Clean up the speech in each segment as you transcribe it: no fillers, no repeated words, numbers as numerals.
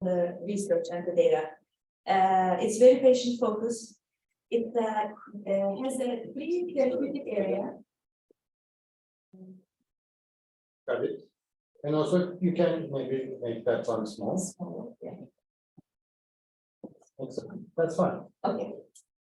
the research and the data. It's very patient focused. It has a pretty therapeutic area. Got it. And also, you can maybe make that one small. Yeah. That's fine. Okay.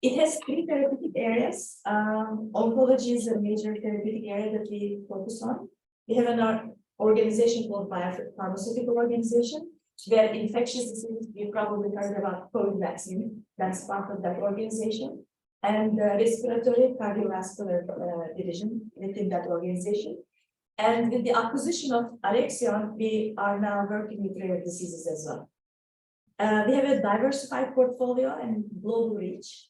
It has 3 therapeutic areas. Oncology is a major therapeutic area that we focus on. We have an organization called Biopharmaceutical Organization, where infectious diseases, you probably heard about COVID vaccine, that's part of that organization, and the respiratory cardiovascular division within that organization. And with the acquisition of Alexion, we are now working with rare diseases as well. We have a diversified portfolio and global reach.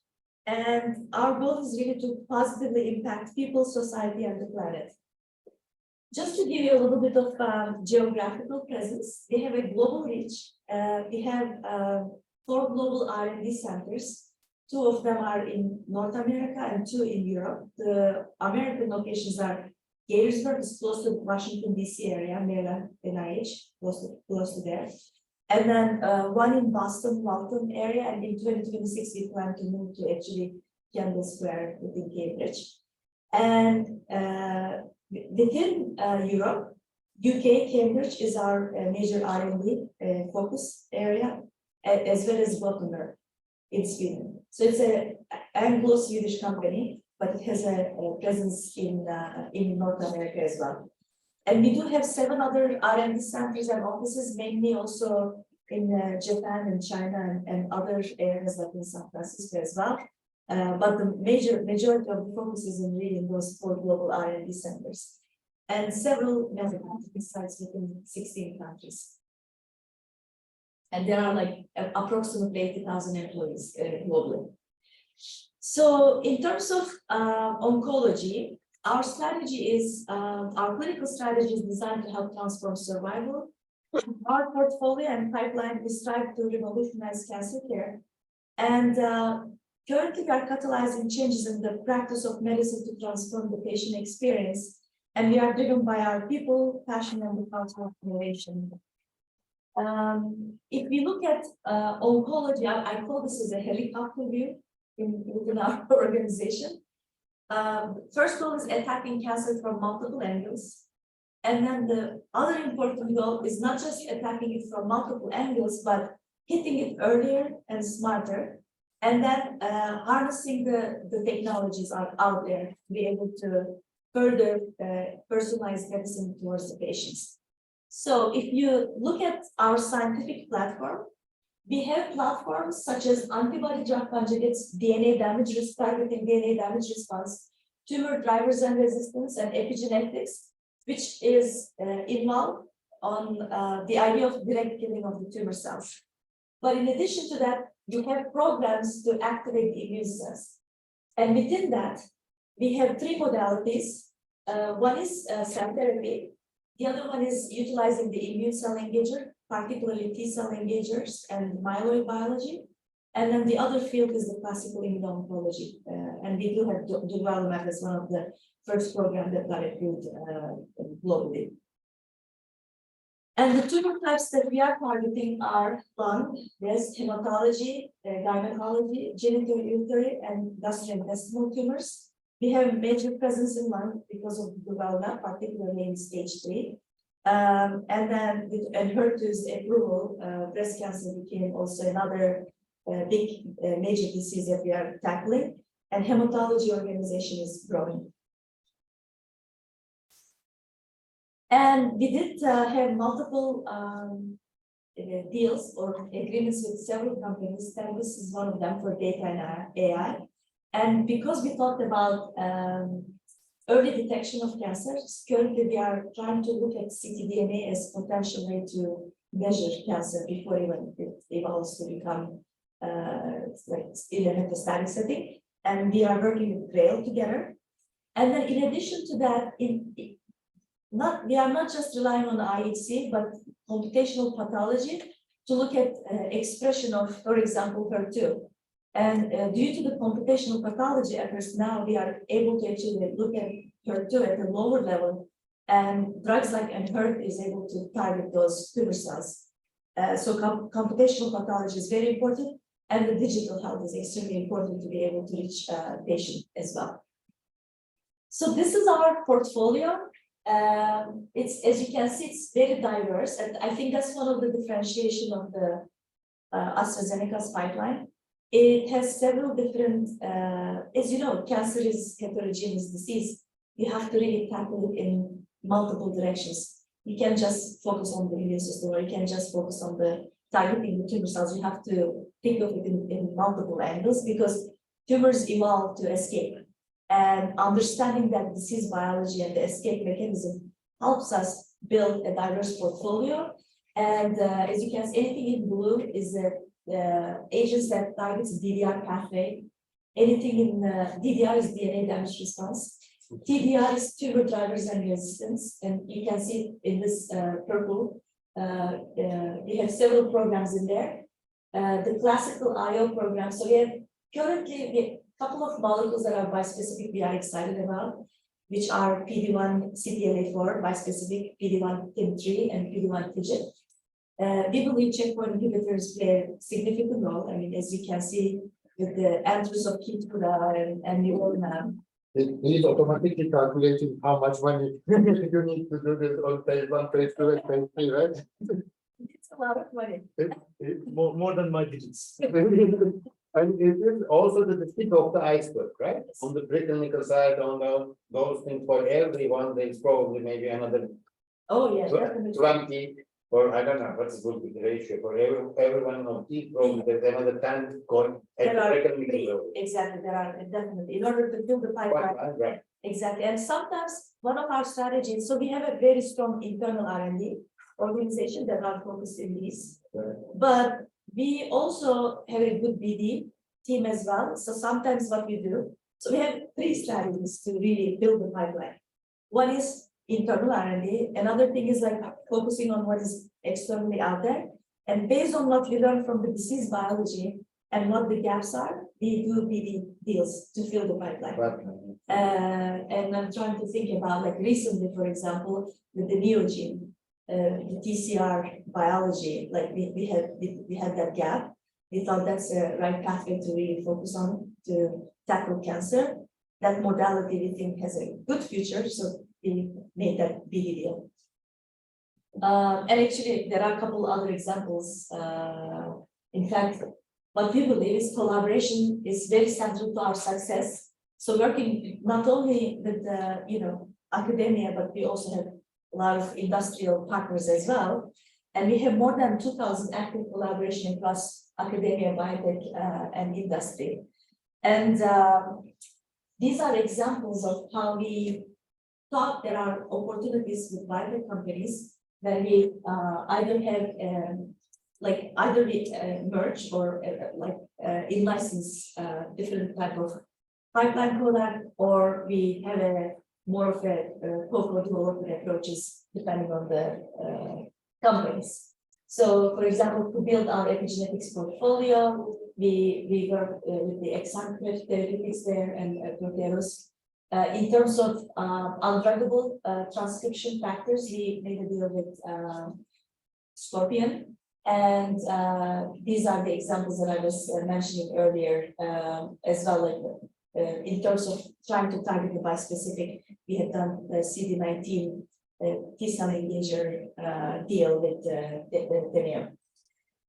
And our goal is really to positively impact people, society, and the planet. Just to give you a little bit of geographical presence, we have a global reach. We have 4 global R&D centers. 2 of them are in North America and 2 in Europe. The American locations are Gettysburg, is close to Washington, D.C. area, Maryland, NIH, close to there. And then 1 in Boston, Waltham area, and in 2026, we plan to move to actually Kendall Square within Cambridge. And within Europe, UK, Cambridge is our major R&D focus area, as well as Gothenburg in Sweden. So it's an Anglo-Swedish company, but it has a presence in North America as well. And we do have 7 other R&D centers and offices, mainly also in Japan and China and other areas like in San Francisco as well. But the majority of the focus is in really those 4 global R&D centers and several manufacturing sites within 16 countries. And there are like approximately 80,000 employees globally. So in terms of oncology, our strategy is, our clinical strategy is designed to help transform survival. Our portfolio and pipeline, we strive to revolutionize cancer care. And currently, we are catalyzing changes in the practice of medicine to transform the patient experience. And we are driven by our people, passion, and the culture of innovation. If we look at oncology, I call this as a helicopter view within our organization. First goal is attacking cancer from multiple angles. And then the other important goal is not just attacking it from multiple angles, but hitting it earlier and smarter. And then harnessing the technologies are out there to be able to further personalize medicine towards the patients. So if you look at our scientific platform, we have platforms such as antibody drug conjugates, DNA damage risk targeting, DNA damage response, tumor drivers and resistance, and epigenetics, which is involved on the idea of direct killing of the tumor cells. But in addition to that, you have programs to activate the immune cells. And within that, we have 3 modalities. One is cell therapy. The other one is utilizing the immune cell engager, particularly T-cell engagers and myeloid biology. And then the other field is the classical immuno-oncology. And we do have durvalumab as one of the first programs that got approved globally. And the tumor types that we are targeting are lung, breast, hematology, gynecology, genitourinary, and gastrointestinal tumors. We have a major presence in lung because of durvalumab, particularly in stage 3. And then with HER2's approval, breast cancer became also another big major disease that we are tackling, and hematology organization is growing. And we did have multiple deals or agreements with several companies. This is one of them for data and AI. And because we talked about early detection of cancers, currently we are trying to look at ctDNA as a potential way to measure cancer before even it evolves to become like in a metastatic setting. And we are working with GRAIL together. And then in addition to that, we are not just relying on IHC, but computational pathology to look at expression of, for example, HER2. And due to the computational pathology efforts, now we are able to actually look at HER2 at a lower level, and drugs like Enhertu is able to target those tumor cells. So computational pathology is very important, and the digital health is extremely important to be able to reach patient as well. So this is our portfolio. It's, as you can see, it's very diverse, and I think that's one of the differentiation of the AstraZeneca's pipeline. It has several different, as you know, cancer is heterogeneous disease. You have to really tackle it in multiple directions. You can't just focus on the immune system, or you can't just focus on the targeting the tumor cells. You have to think of it in multiple angles, because tumors evolve to escape. And understanding that disease biology and the escape mechanism helps us build a diverse portfolio. And as you can see, anything in blue is the agents that targets DDR pathway. Anything in DDR is DNA damage response. TDR is tumor drivers and resistance. And you can see in this purple, we have several programs in there. The classical IO program. So we have currently couple of molecules that are bispecific we are excited about, which are PD-1 CTLA-4 bispecific, PD-1 TIM3, and PD-1 TIGIT. We believe checkpoint inhibitors play a significant role. I mean, as you can see with the entries of Keytruda and Nivolumab. It is automatically calculating how much money you need to do this on phase 1, phase 2, and phase 3, right? It's a lot of money. More than my digits. And it is also the tip of the iceberg, right? On the preclinical side, on those things, for everyone, there's probably maybe another Oh, yeah, definitely. 20, or I don't know what's good with the ratio. For everyone of these, probably there's another 10 going at the There are preclinical level. Exactly, there are definitely, in order to build the pipeline. Right. Exactly, and sometimes one of our strategies, so we have a very strong internal R&D organization that are focused in these, Right. but we also have a good BD team as well. So sometimes what we do, so we have 3 strategies to really build the pipeline. One is internal R&D. Another thing is like focusing on what is externally out there. And based on what we learn from the disease biology and what the gaps are, we do BD deals to fill the pipeline. And I'm trying to think about, like recently, for example, with the Neogene. The TCR biology, like we had that gap. We thought that's the right pathway to really focus on to tackle cancer. That modality we think has a good future, so we made that BD deal. And actually, there are a couple other examples. In fact, what we believe is collaboration is very central to our success. So working not only with academia, but we also have a lot of industrial partners as well. And we have more than 2,000 active collaboration across academia, biotech, and industry. And these are examples of how we thought there are opportunities with biotech companies that we either have, either we merge or in-license different type of pipeline product, or we have a more of a co-development approaches depending on the companies. So, for example, to build our epigenetics portfolio, we work with the example therapeutics there and Proteus. In terms of undruggable transcription factors, we made a deal with Scorpion. And these are the examples that I was mentioning earlier as well. In terms of trying to target the bispecific, we have done the CD19 T-cell engager deal with the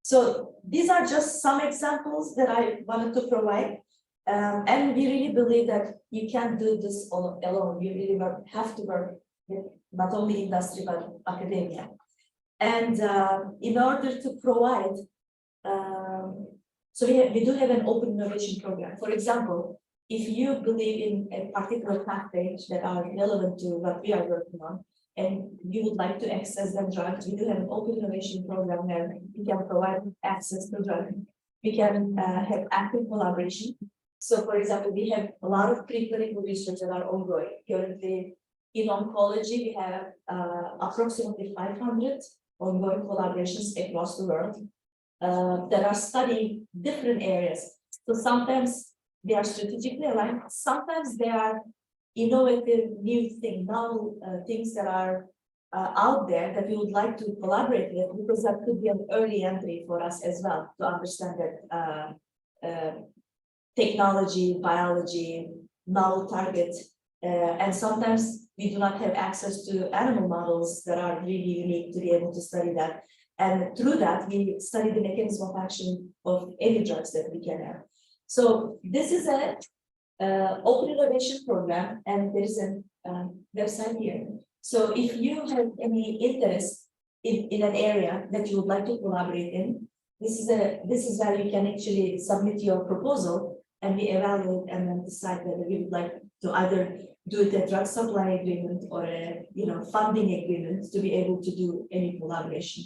So these are just some examples that I wanted to provide. And we really believe that you can't do this all alone. You really have to work with not only industry, but academia. And in order to provide, so we do have an open innovation program. For example, if you believe in a particular pathway that are relevant to what we are working on, and you would like to access that drug, we do have an open innovation program where we can provide access to drug. We can have active collaboration. So, for example, we have a lot of preclinical research that are ongoing. Currently, in oncology, we have approximately 500 ongoing collaborations across the world that are studying different areas. So sometimes they are strategically aligned. Sometimes they are innovative, new things, novel things that are out there that we would like to collaborate with, because that could be an early entry for us as well to understand that technology, biology, novel target, and sometimes we do not have access to animal models that are really unique to be able to study that. And through that, we study the mechanism of action of any drugs that we can have. So this is a open innovation program, and there is a website here. So if you have any interest in an area that you would like to collaborate in, this is where you can actually submit your proposal, and we evaluate and then decide whether we would like to either do a drug supply agreement or a funding agreement to be able to do any collaboration.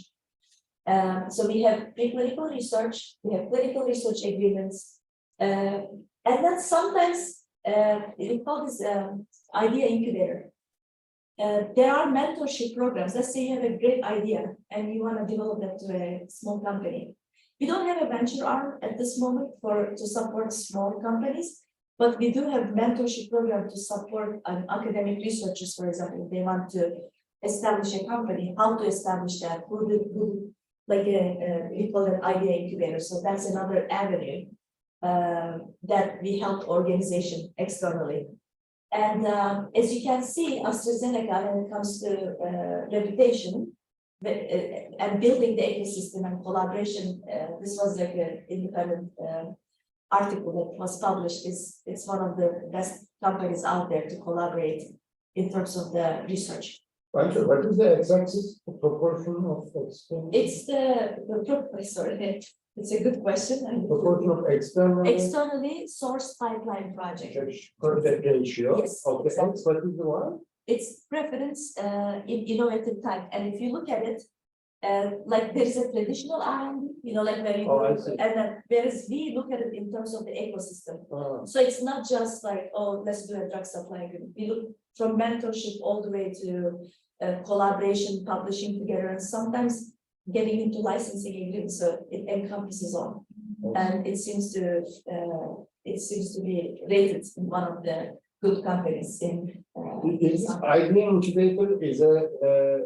So we have preclinical research, we have clinical research agreements, and then sometimes we call this idea incubator. There are mentorship programs. Let's say you have a great idea and you want to develop that to a small company. We don't have a venture arm at this moment to support small companies, but we do have mentorship program to support academic researchers, for example, if they want to establish a company, how to establish that, we call it idea incubator. So that's another avenue that we help organization externally. And as you can see, AstraZeneca, when it comes to reputation and building the ecosystem and collaboration, this was like an independent article that was published. It's one of the best companies out there to collaborate in terms of the research. What is the exact proportion of external? It's a good question. Proportion of Externally sourced pipeline project. Ratio. Yes, Okay. exactly. What is the one? It's preference in innovative type, and if you look at it, like there is a traditional R&D, like where you I see. and then whereas we look at it in terms of the ecosystem. So it's not just like, oh, let's do a drug supply agreement. We look from mentorship all the way to collaboration, publishing together, and sometimes getting into licensing agreements. So it encompasses all, and it seems to be rated in one of the good companies in. Is idea incubator is a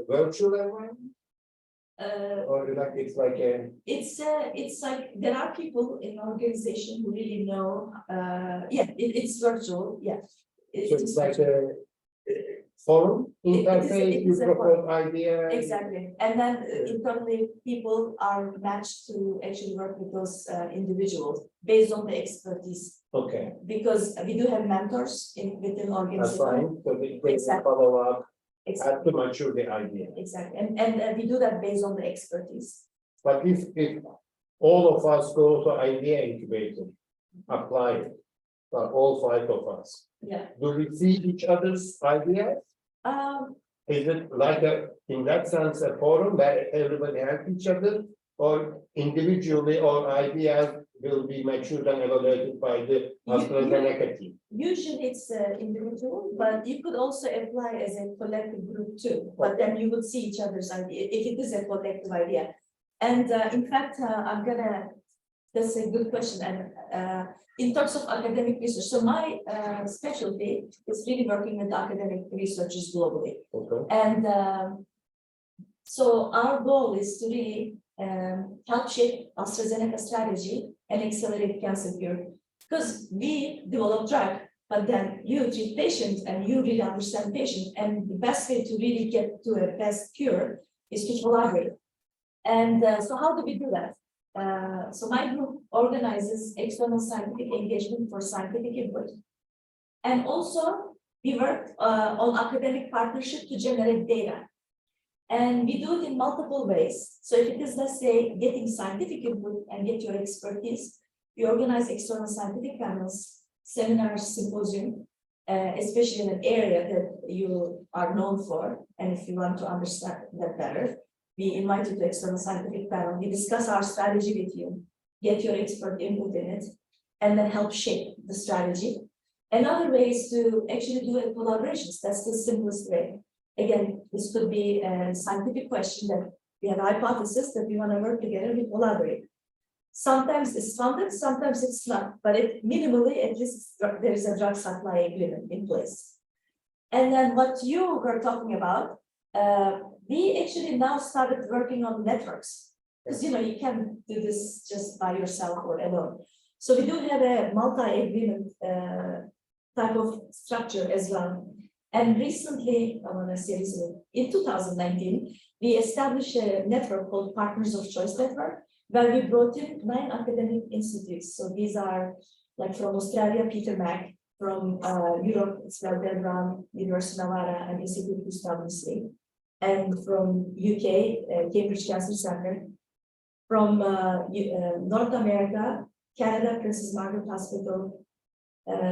virtual environment? Or like it's like a. It's like there are people in the organization who really know. It's virtual. Yeah. So it's like a forum interface, you propose ideas. Exactly. And then internally people are matched to actually work with those individuals based on the expertise. Okay. Because we do have mentors within the organization. That's fine. So they Exactly. follow up. Exactly. Have to mature the idea. Exactly. And we do that based on the expertise. But if all of us go to idea incubator, apply it, all 5 of us, Yeah. do we see each other's ideas? Is it like in that sense, a forum where everybody helps each other, or individually all ideas will be matured and evaluated by the AstraZeneca team? Usually it's individual, but you could also apply as a collective group too. But then you would see each other's idea if it is a collective idea. And in fact, that's a good question. And in terms of academic research, so my specialty is really working with academic researchers globally. Okay. And so our goal is to really help shape AstraZeneca strategy and accelerate cancer cure. Because we develop drug, but then you treat patients and you really understand patients. And the best way to really get to a best cure is to collaborate. And so how do we do that? So my group organizes external scientific engagement for scientific input. And also we work on academic partnership to generate data. And we do it in multiple ways. So if it is, let's say, getting scientific input and get your expertise, we organize external scientific panels, seminars, symposium, especially in an area that you are known for. And if you want to understand that better, we invite you to external scientific panel. We discuss our strategy with you, get your expert input in it, and then help shape the strategy. Another way is to actually do a collaborations. That's the simplest way. Again, this could be a scientific question that we have a hypothesis that we want to work together, we collaborate. Sometimes it's funded, sometimes it's not, but minimally, at least there is a drug supply agreement in place. And then what you were talking about We actually now started working on networks, because you can't do this just by yourself or alone. So we do have a multi-agreement type of structure as well. And recently, I want to say recently, in 2019, we established a network called Partners of Choice Network, where we brought in 9 academic institutes. So these are like from Australia, Peter Mac, from Europe, it's Rana, University of Navarra, and Institute Gustave Roussy, and from UK, Cambridge Cancer Center, from North America, Canada, Princess Margaret Hospital,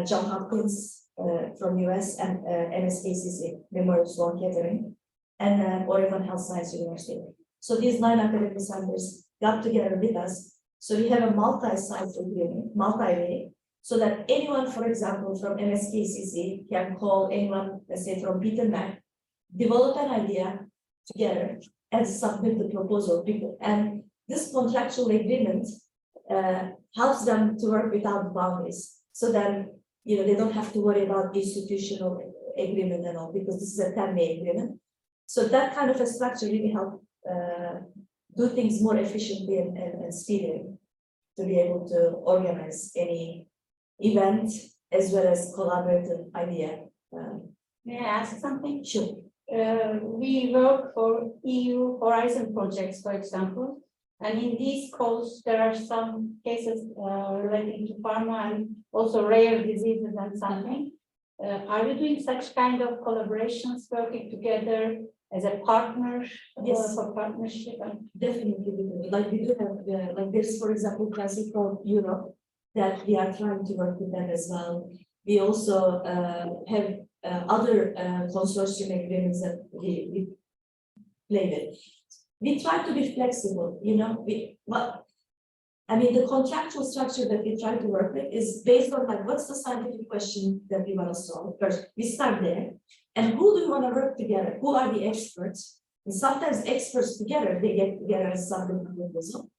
John Hopkins from US, and MSKCC, Memorial Sloan Kettering, and Oregon Health Science University. So these 9 academic centers got together with us. So we have a multi-site agreement, multi-way, so that anyone, for example, from MSKCC can call anyone, let's say from Peter Mac, develop an idea together and submit the proposal. And this contractual agreement helps them to work without boundaries. So then, they don't have to worry about institutional agreement and all, because this is a 10-way agreement. So that kind of a structure really helps do things more efficiently and speedily to be able to organize any event as well as collaborative idea. May I ask something? Sure. We work for EU Horizon projects, for example, and in these calls, there are some cases relating to pharma and also rare diseases and something. Are we doing such kind of collaborations, working together as a partner? Yes. For partnership? Definitely. Like we do have, like there's, for example, Council for Europe that we are trying to work with them as well. We also have other consortium agreements that we play with. We try to be flexible, the contractual structure that we try to work with is based on like, what's the scientific question that we want to solve? First, we start there. And who do we want to work together? Who are the experts? And sometimes experts together, they get together as something proposal.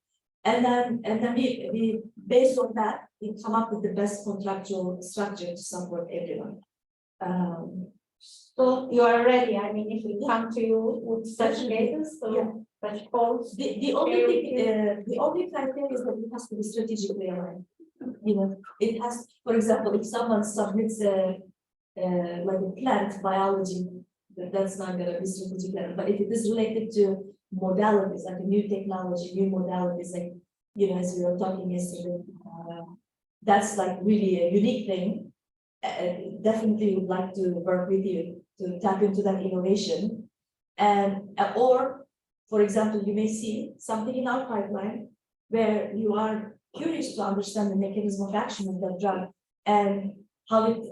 And then we based on that, we come up with the best contractual structure to support everyone. So you are ready. If we come to you with such cases, so such calls. The only criteria is that it has to be strategically aligned. It has, for example, if someone submits like a plant biology, that's not going to be strategic. But if it is related to modalities, like a new technology, new modalities, like as we were talking yesterday, that's like really a unique thing. Definitely would like to work with you to tap into that innovation, and or for example, you may see something in our pipeline where you are curious to understand the mechanism of action of that drug and how it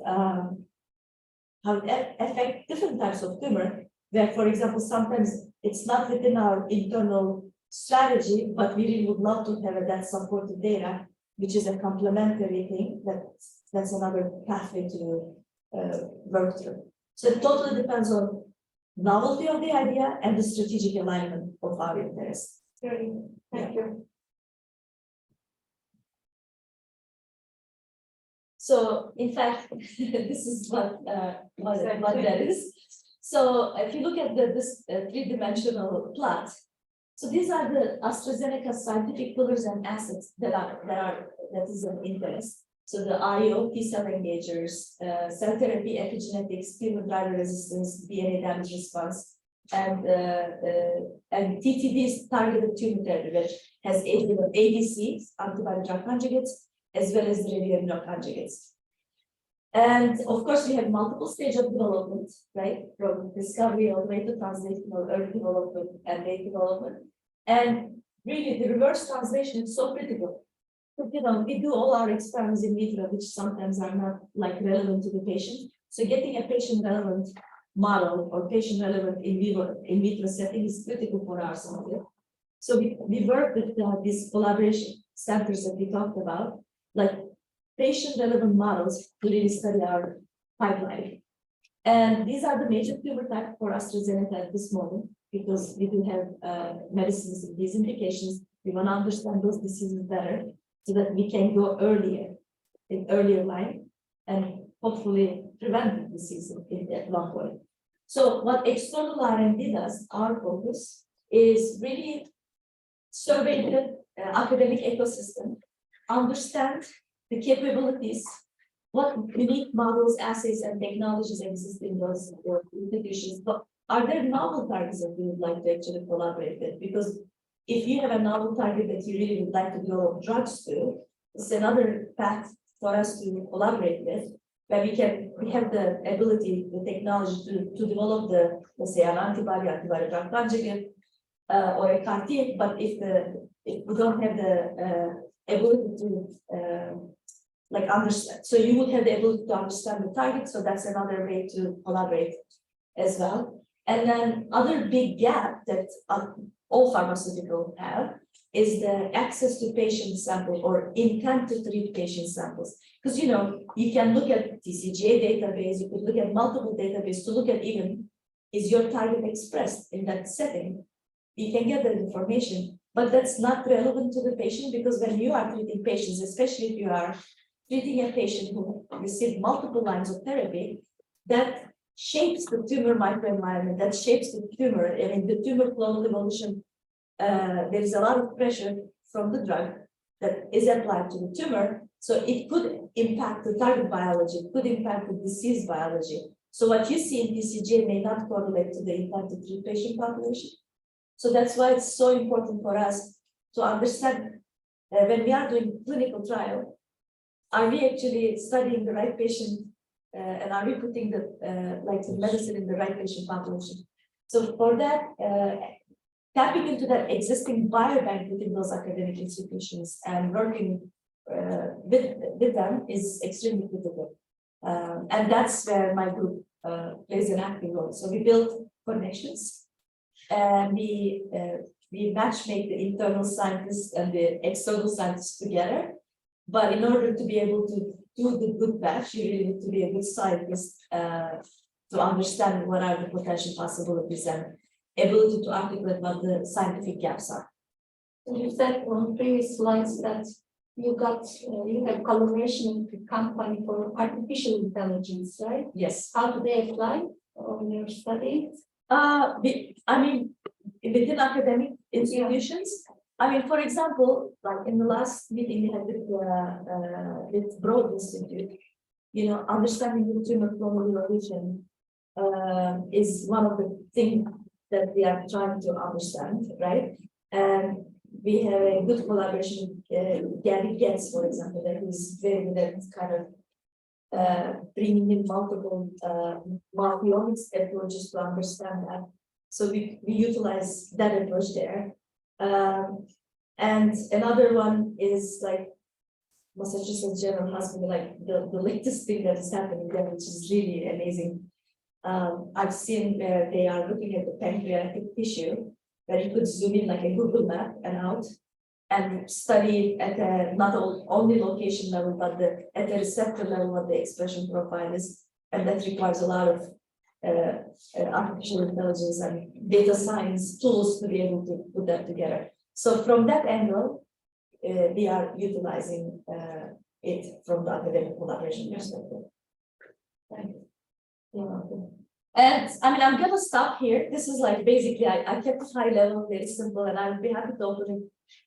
affects different types of tumor. Where, for example, sometimes it's not within our internal strategy, but we really would love to have that supported data, which is a complementary thing. That's another pathway to work through. So it totally depends on novelty of the idea and the strategic alignment of our interests. Thank you. So, in fact, this is what that is. So, if you look at this 3-dimensional plot, so these are the AstraZeneca scientific pillars and assets that is of interest. So the IO, T-cell engagers, cell therapy, epigenetics, tumor driver resistance, DNA damage response, and TTDs, targeted tumor therapy, which has ADCs, antibody drug conjugates, as well as the radioimmunoconjugates. And of course, we have multiple stages of development, right? From discovery all the way to translational, early development, and late development. And really, the reverse translation is so critical. We do all our experiments in vitro, which sometimes are not like relevant to the patient. So getting a patient relevant model or patient relevant in vitro setting is critical for our science. So we work with these collaboration centers that we talked about, like patient relevant models to really study our pipeline. And these are the major tumor types for AstraZeneca at this moment, because we do have medicines in these indications. We want to understand those diseases better, so that we can go earlier, in earlier line, and hopefully prevent the disease at one point. So what external R&D does, our focus, is really survey the academic ecosystem, understand the capabilities, what unique models, assays, and technologies exist in those institutions. But are there novel targets that we would like to actually collaborate with? Because if you have a novel target that you really would like to develop drugs to, it's another path for us to collaborate with, where we have the ability, the technology to develop the, let's say, an antibody drug conjugate, or a CAR-T, but if we don't have the ability to like understand, so you would have the ability to understand the target, so that's another way to collaborate as well. And then other big gap that all pharmaceuticals have is the access to patient samples or intent to treat patient samples. Because you can look at TCGA database, you could look at multiple databases to look at even, is your target expressed in that setting? You can get that information, but that's not relevant to the patient, because when you are treating patients, especially if you are treating a patient who received multiple lines of therapy, that shapes the tumor microenvironment, that shapes the tumor. I mean, the tumor clonal evolution, there is a lot of pressure from the drug that is applied to the tumor, so it could impact the target biology, it could impact the disease biology. So what you see in TCGA may not correlate to the intent to treat patient population. So that's why it's so important for us to understand when we are doing clinical trial, are we actually studying the right patient and are we putting the like the medicine in the right patient population? So for that, tapping into that existing biobank within those academic institutions and working with them is extremely critical. And that's where my group plays an active role. So we build connections and we matchmake the internal scientists and the external scientists together. But in order to be able to do the good batch, you really need to be a good scientist to understand what are the potential possibilities and ability to articulate what the scientific gaps are. You said on previous slides that you have collaboration with the company for artificial intelligence, right? Yes. How do they apply on your study? I mean, within academic institutions, I mean, for example, like in the last meeting we had with Broad Institute, understanding the tumor clonal evolution is one of the things that we are trying to understand, right? And we have a good collaboration with Gary Getz, for example, that is very good at kind of bringing in multiple multi-omics approaches to understand that. So we utilize that approach there. And another one is like Massachusetts General Hospital, like the latest thing that is happening there, which is really amazing. I've seen where they are looking at the pancreatic tissue, where you could zoom in like a Google map and out and study at a not only location level, but at the receptor level what the expression profile is. And that requires a lot of artificial intelligence and data science tools to be able to put that together. So from that angle, we are utilizing it from the academic collaboration perspective. Thank you. And I mean, I'm going to stop here. This is like basically, I kept it high level, very simple, and I would be happy to open it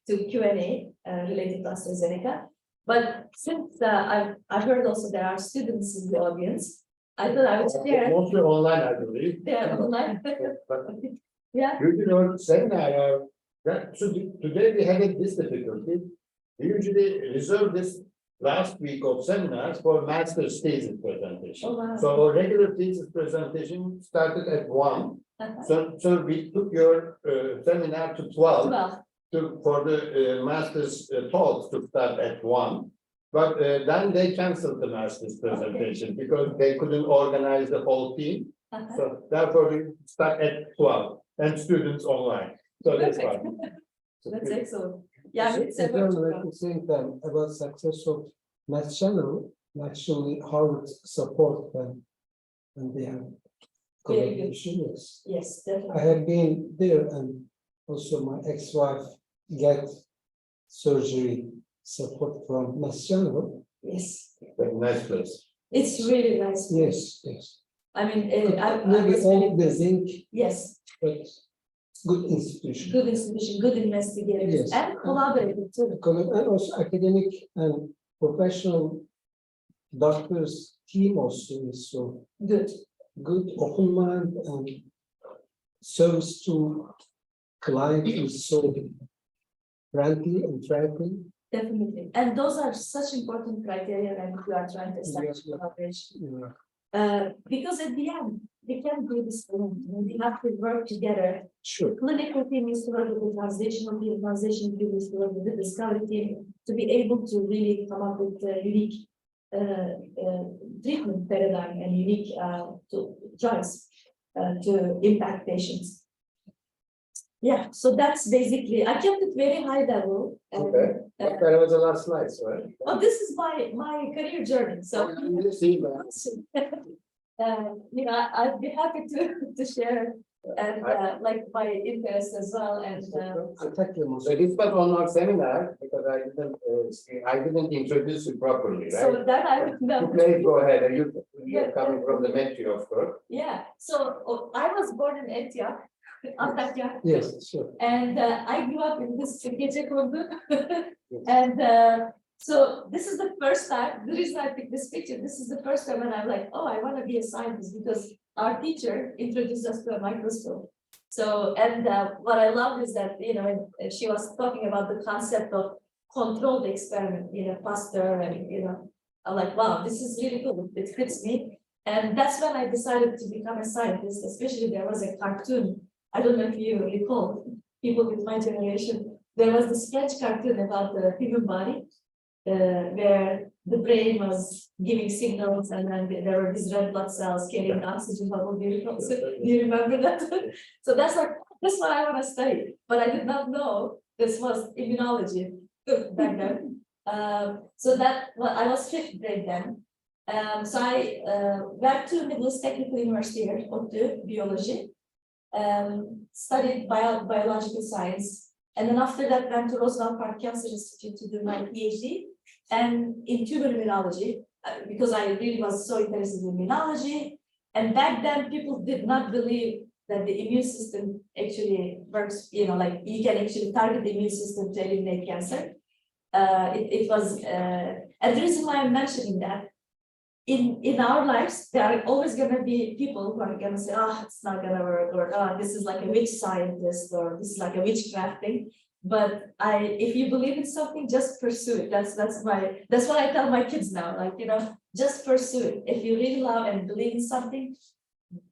to Q&A related to AstraZeneca. But since I heard also there are students in the audience, I thought I would share. Mostly online, I believe. Yeah, online. Yeah. You know, seminar, so today we had this difficulty. We usually reserve this last week of seminars for master's thesis presentation. Oh, wow. So our regular thesis presentation started at 1. So we took your seminar to 12 for the master's talks to start at 1. But then they canceled the master's presentation because they couldn't organize the whole team. So therefore we start at 12 and students online. So that's fine. That's excellent. Yeah, it's at the same time about success of Mass Channel, actually Harvard support them and they have collaboration. Yes. Yes, definitely. I have been there and also my ex-wife get surgery support from Mass Channel. Yes. Nice place. It's really nice. Yes, yes. I mean, I Maybe was all really- the zinc, yes, but good institution. good institution, good investigators, Yes. and collaborators too. And also academic and professional doctors team also is so Good. good, open mind and service to client is so friendly and friendly. Definitely, and those are such important criteria when you are trying to establish Yes, yes. collaboration. Yeah, Because at the end, we can't do this alone. We have to work together. sure. Clinical team needs to work with the translational team, translation team needs to work with the discovery team to be able to really come up with a unique treatment paradigm and unique drugs to impact patients. Yeah, so that's basically, I kept it very high level. And, Okay. That was the last slide, right? oh, this is my career journey, so. See that. You know, I'd be happy to share and like my interest as well and Thank you, So this was on our seminar because I didn't introduce you properly, so right? that I would know. Please go ahead. You're Yeah. coming from the metro, of course. Yeah, so I was born in Antioch, Antakya, Yes, sure. and I grew up in this gece kondu. And so this is the first time, the reason I picked this picture, this is the first time when I'm like, oh, I want to be a scientist because our teacher introduced us to a microscope. So, and what I love is that, you know, she was talking about the concept of controlled experiment, you know, Pasteur, and, you know, I'm like, wow, this is really cool, it fits me. And that's when I decided to become a scientist, especially there was a cartoon. I don't know if you recall, people with my generation, there was this French cartoon about the human body, where the brain was giving signals and then there were these red blood cells carrying the oxygen bubble. Do you remember that? So that's what I want to study, but I did not know this was immunology back then. So I was 5th grade then. So I went to Middle East Technical University here, ODTÜ, biology, studied biological science. And then after that, went to Roosevelt Park Cancer Institute to do my Ph.D. and in tumor immunology, because I really was so interested in immunology. And back then, people did not believe that the immune system actually works, you know, like you can actually target the immune system to eliminate cancer. It was, and the reason why I'm mentioning that, in our lives, there are always going to be people who are going to say, oh, it's not going to work, or oh, this is like a witch scientist, or this is like a witchcraft thing. But if you believe in something, just pursue it. That's what I tell my kids now. Like, you know, just pursue it. If you really love and believe in something,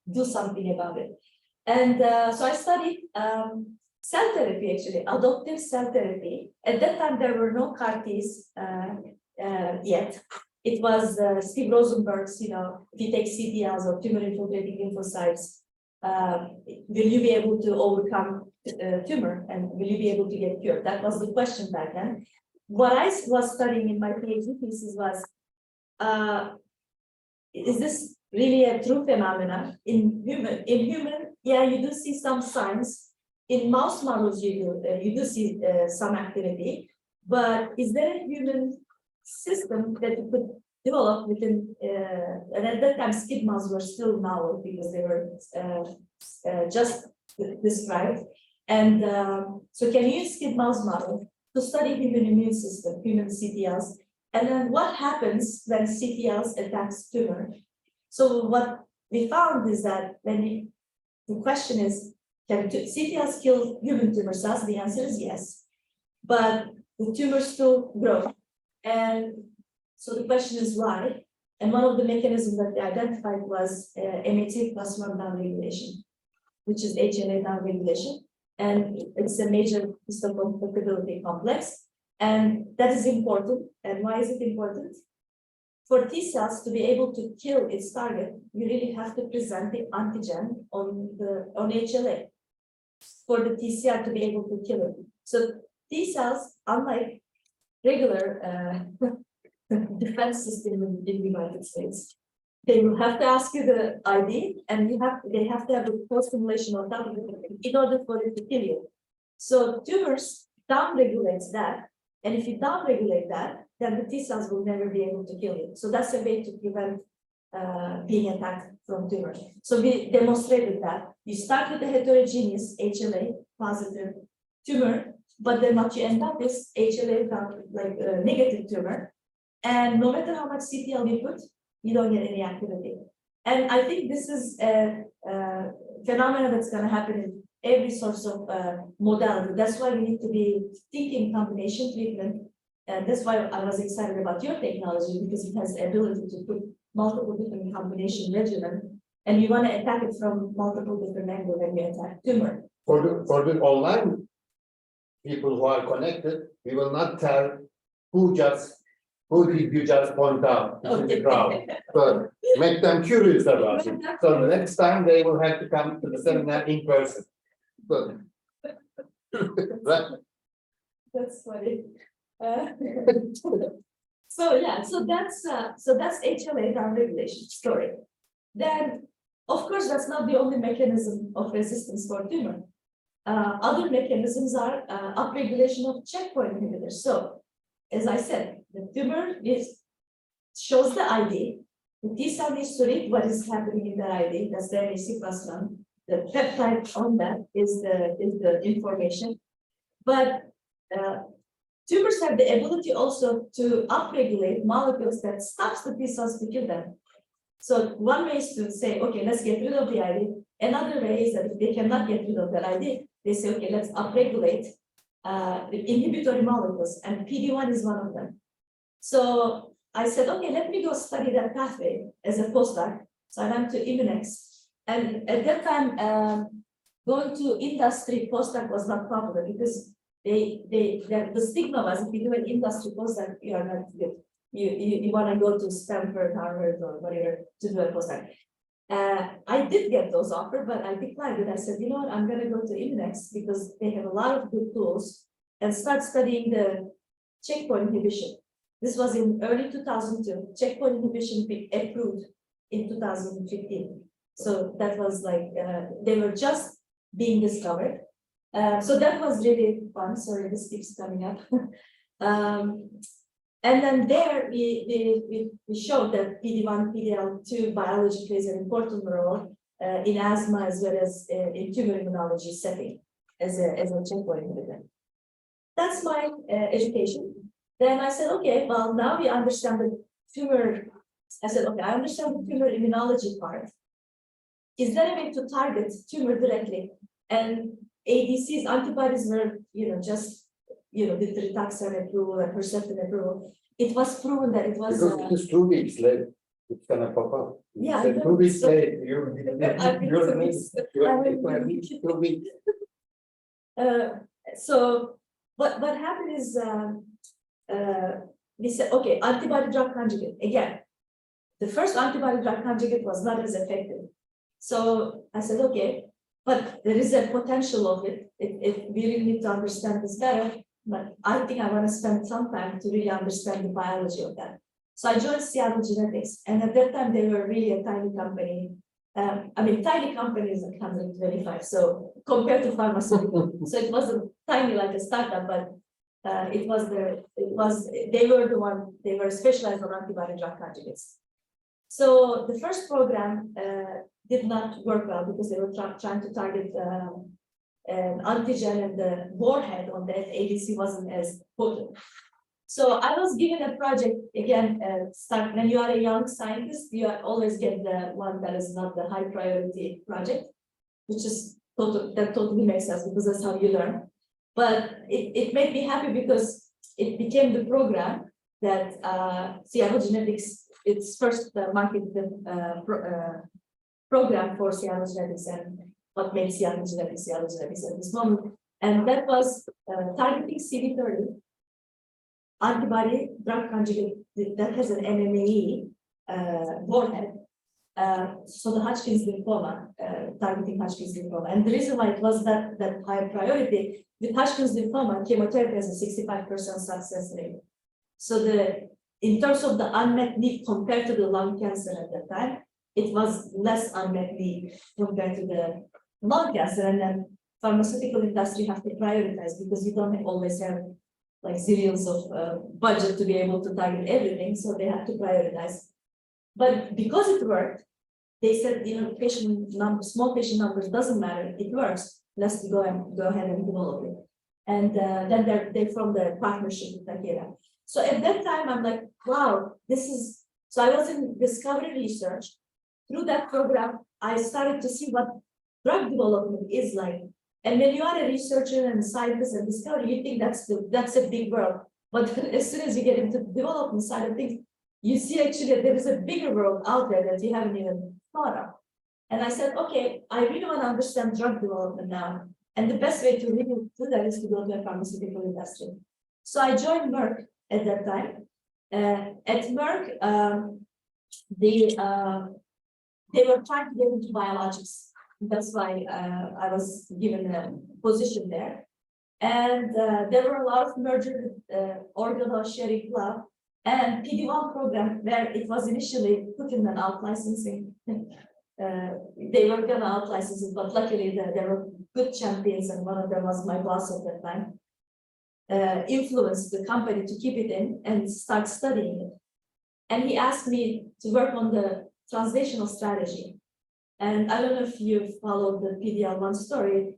do something about it. And so I studied cell therapy, actually, adoptive cell therapy. At that time, there were no CAR-Ts yet. It was Steve Rosenberg's, you know, if you take CTLs or tumor infiltrating lymphocytes, will you be able to overcome tumor and will you be able to get cured? That was the question back then. What I was studying in my PhD thesis was, is this really a true phenomenon in human? In human, yeah, you do see some signs. In mouse models, you do see some activity, but is there a human system that you could develop within, and at that time skid mouse were still novel because they were just described. And so can you use skid mouse model to study human immune system, human CTLs, and then what happens when CTLs attacks tumor? So what we found is that when the question is, can CTLs kill human tumor cells? The answer is yes, but the tumors still grow. And so the question is why? And one of the mechanisms that they identified was MHC class 1 downregulation, which is HLA downregulation. And it's a major histocompatibility complex. And that is important. And why is it important? For T cells to be able to kill its target, you really have to present the antigen on HLA for the TCR to be able to kill it. So T cells, unlike regular defense system in the United States, they will have to ask you the ID, and they have to have a co-stimulation on top of it in order for it to kill you. So tumors downregulates that, and if you downregulate that, then the T cells will never be able to kill you. So that's a way to prevent being attacked from tumor. So we demonstrated that you start with a heterogeneous HLA positive tumor, but then what you end up is HLA negative tumor, and no matter how much CTL you put, you don't get any activity. And I think this is a phenomenon that's going to happen in every source of modality. That's why we need to be thinking combination treatment. And that's why I was excited about your technology, because it has the ability to put multiple different combination regimen, and you want to attack it from multiple different angles when you attack tumor. For the online people who are connected, we will not tell who did you just point out in the crowd, but make them curious about it. So next time they will have to come to the seminar in person. But, right? That's funny. So yeah, so that's HLA downregulation story. Then, of course, that's not the only mechanism of resistance for tumor. Other mechanisms are upregulation of checkpoint inhibitors. So, as I said, the tumor shows the ID. The T cell needs to read what is happening in the ID. That's the MAC+1. The peptide on that is the information. But tumors have the ability also to upregulate molecules that stops the T cells to kill them. So one way is to say, okay, let's get rid of the ID. Another way is that if they cannot get rid of that ID, they say, okay, let's upregulate the inhibitory molecules, and PD-1 is one of them. So I said, okay, let me go study that pathway as a postdoc. So I went to Immunex, and at that time, going to industry postdoc was not popular because the stigma was, if you do an industry postdoc, you are not good. You want to go to Stanford, Harvard, or whatever to do a postdoc. I did get those offers, but I declined it. I said, you know what, I'm going to go to Immunex because they have a lot of good tools, and start studying the checkpoint inhibition. This was in early 2002. Checkpoint inhibition being approved in 2015. So that was like, they were just being discovered. So that was really fun. Sorry, this keeps coming up. And then there we showed that PD-1, PD-L2 biology plays an important role in asthma as well as in tumor immunology setting as a checkpoint inhibitor. That's my education. Then I said, okay, well, now we understand the tumor. I said, okay, I understand the tumor immunology part. Is there a way to target tumor directly? And ADCs, antibodies were, just, with the rituximab approval and Herceptin approval. It was proven that it was. Because it is 2 weeks late, it's gonna pop up. Yeah, It's 2 weeks late, you're 2 weeks. So what happened is we said, okay, antibody drug conjugate. Again, the first antibody drug conjugate was not as effective. So I said, okay, but there is a potential of it. We really need to understand this better. But I think I want to spend some time to really understand the biology of that. So I joined Sanyal Genetics, and at that time they were really a tiny company. Tiny company is 125, so compared to pharmaceutical, so it wasn't tiny like a startup, but they were specialized on antibody drug conjugates. So the first program did not work well because they were trying to target an antigen, and the warhead on that ADC wasn't as potent. So I was given a project again. When you are a young scientist, you always get the one that is not the high priority project, which is totally makes sense because that's how you learn. But it made me happy because it became the program that Sanyal Genetics, its first marketed program for Sanyal Genetics, and what made Sanyal Genetics at this moment. And that was targeting CD30 antibody drug conjugate that has an MMAE warhead. So the Hodgkin's lymphoma, targeting Hodgkin's lymphoma. And the reason why it was that high priority, with Hodgkin's lymphoma, chemotherapy has a 65% success rate. So in terms of the unmet need compared to the lung cancer at that time, it was less unmet need compared to the lung cancer. And then pharmaceutical industry have to prioritize because you don't always have like zillions of budget to be able to target everything. So they have to prioritize. But because it worked, they said, you know, patient number, small patient numbers doesn't matter, it works, let's go ahead and develop it. And then they formed a partnership with Takeda. So at that time, I'm like, wow, this is, so I was in discovery research. Through that program, I started to see what drug development is like. And when you are a researcher and scientist and discovery, you think that's a big world. But as soon as you get into the development side of things, you see actually that there is a bigger world out there that you haven't even thought of. And I said, okay, I really want to understand drug development now. And the best way to really do that is to go to a pharmaceutical industry. So I joined Merck at that time. At Merck, they were trying to get into biologics. That's why I was given a position there. And there were a lot of merger with organ sharing club and PD-1 program where it was initially put in an out licensing. They were gonna out license it, but luckily there were good champions, and one of them was my boss at that time. Influenced the company to keep it in and start studying it. And he asked me to work on the translational strategy. And I don't know if you followed the PD-L1 story.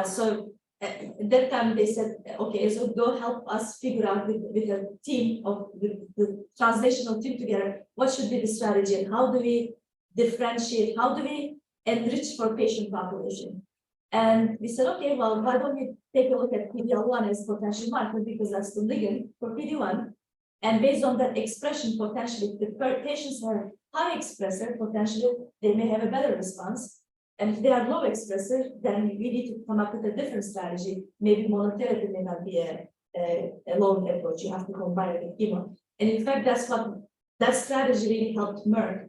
So at that time they said, okay, so go help us figure out with a team of the translational team together, what should be the strategy and how do we differentiate, how do we enrich for patient population? And we said, okay, well, why don't we take a look at PD-L1 as potential marker because that's the ligand for PD-1. And based on that expression, potentially, if the patients are high expressor, potentially they may have a better response. And if they are low expressor, then we need to come up with a different strategy. Maybe monotherapy may not be a lone approach. You have to combine it with chemo. And in fact, that's what that strategy really helped Merck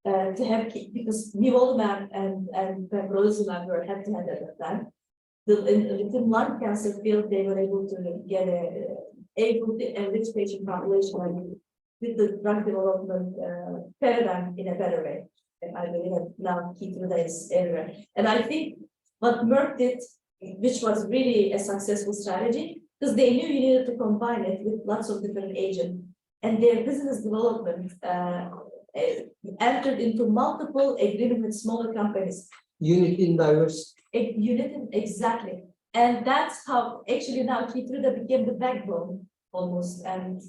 to have, because nivolumab and pembrolizumab were head-to-head at that time. Within lung cancer field, they were able to get able to enrich patient population with the drug development paradigm in a better way. And I believe that now Keytruda is everywhere. And I think what Merck did, which was really a successful strategy, because they knew you needed to combine it with lots of different agents. And their business development entered into multiple agreements with smaller companies. Unity in diversity. Exactly. And that's how actually now Keytruda became the backbone almost. And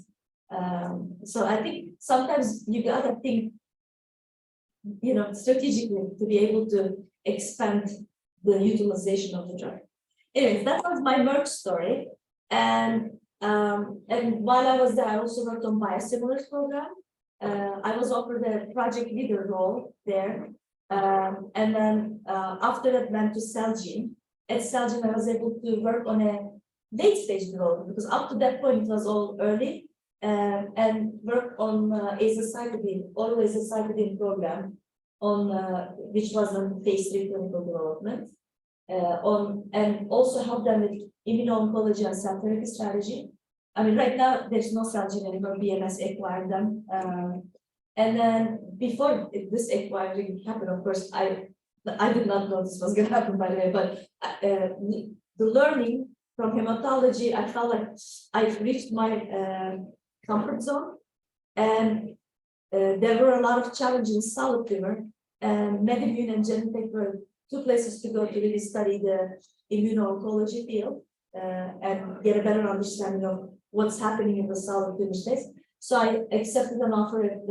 so I think sometimes you gotta think, you know, strategically to be able to expand the utilization of the drug. Anyways, that was my Merck story. And while I was there, I also worked on biosimilars program. I was offered a project leader role there. And then after that went to Celgene. At Celgene, I was able to work on a late stage development because up to that point it was all early and work on azacitidine, oral azacitidine program on which was on phase 3 clinical development. And also help them with immuno-oncology and cell therapy strategy. I mean, right now there's no Celgene anymore. BMS acquired them. And then before this acquiring happened, of course, I did not know this was going to happen, by the way, but the learning from hematology, I felt like I've reached my comfort zone. And there were a lot of challenges in solid tumor. And MedImmune and Genentech were two places to go to really study the immuno-oncology field and get a better understanding of what's happening in the solid tumor space. So I accepted an offer at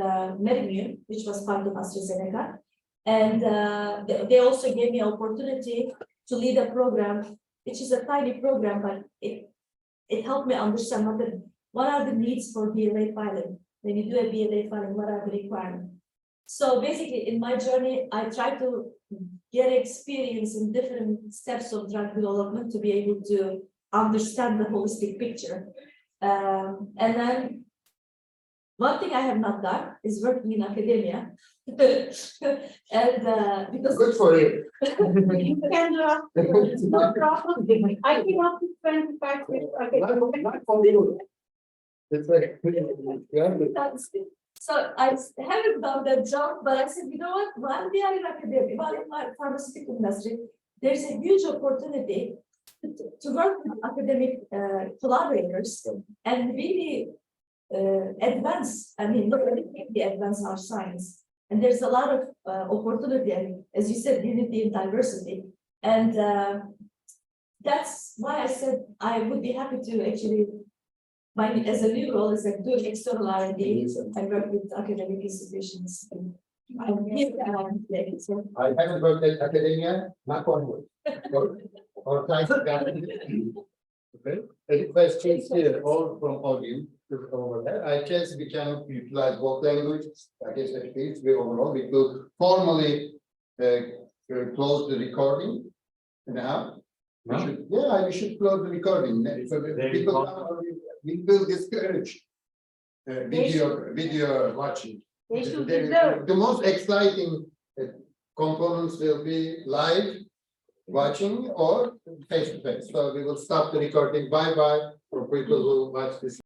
MedImmune, which was part of AstraZeneca. And they also gave me an opportunity to lead a program, which is a tiny program, but it helped me understand what are the needs for BLA filing. When you do a BLA filing, what are the requirements? So basically, in my journey, I try to get experience in different steps of drug development to be able to understand the holistic picture. And then one thing I have not done is working in academia. And because Good for you. You can do no problem. I came up with 25 years. Okay. Not for you. It's like, yeah. so I haven't done that job, but I said, you know what? While we are in academia, while in my pharmaceutical industry, there's a huge opportunity to work with academic collaborators and really advance, I mean, really advance our science. And there's a lot of opportunity, and as you said, unity and diversity. And that's why I said I would be happy to actually, as a new role, as a doing external R&D, I work with academic institutions. I'm here, so I haven't worked at academia, knock on wood. Or type of okay, any questions here, all from audience over there? I guess we can utilize both languages. I guess at least we overall, we will formally close the recording now. We should, yeah, we should close the recording. So the people, we will discourage video watching. They should deserve. The most exciting components will be live watching or face to face. So we will stop the recording. Bye bye for people who watch this.